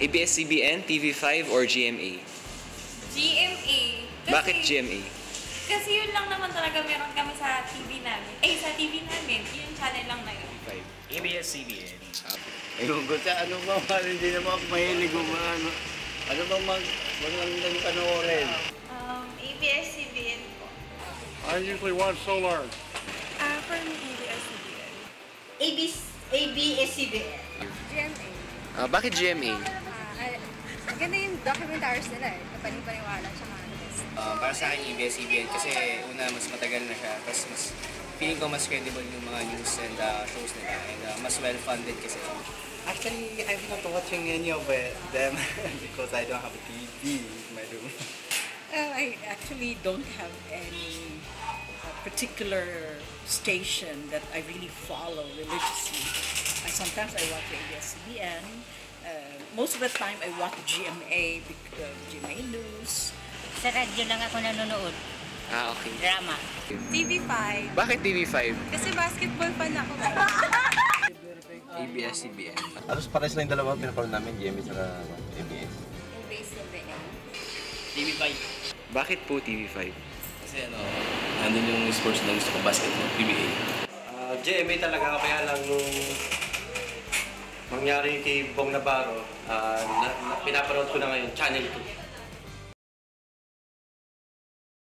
ABS-CBN, TV5, or GMA? GMA. Bakit GMA? Kasi yun lang naman talaga meron kami sa TV namin. Sa TV namin, yung channel lang na yun. ABS-CBN. Ayun ko sa ano ba, hindi naman ako mahilig ano. Ano bang magandang panoorin? ABS-CBN po. I usually watch Solar. For me, ABS-CBN. ABS-CBN. GMA. Bakit GMA? Maganda yung documentaries nila eh. Napaniwala siya nga. Para sa akin, ABS-CBN kasi una, mas matagal na siya. Tapos mas feeling ko mas credible yung mga news and shows nila. And mas well-funded kasi. Actually, I'm not watching any of them because I don't have a TV in my room. I actually don't have any particular station that I really follow religiously. Sometimes I watch ABS-CBN. Most of the time I watch GMA, GMA News. Sa radyo lang ako nanonood. Okay. Drama. TV5. Bakit TV5? Kasi basketball fan ako. ABS-CBN. Alos pares lang yung dalawa pinapanood namin, GMA at ABS. ABS-CBN. TV5. Bakit po TV5? Kasi nandun yung sports na gusto ko, basketball, PBA. GMA talaga, kaya lang nung mangyari kay Bong Navarro, pinapanood ko na ngayon, Channel 2.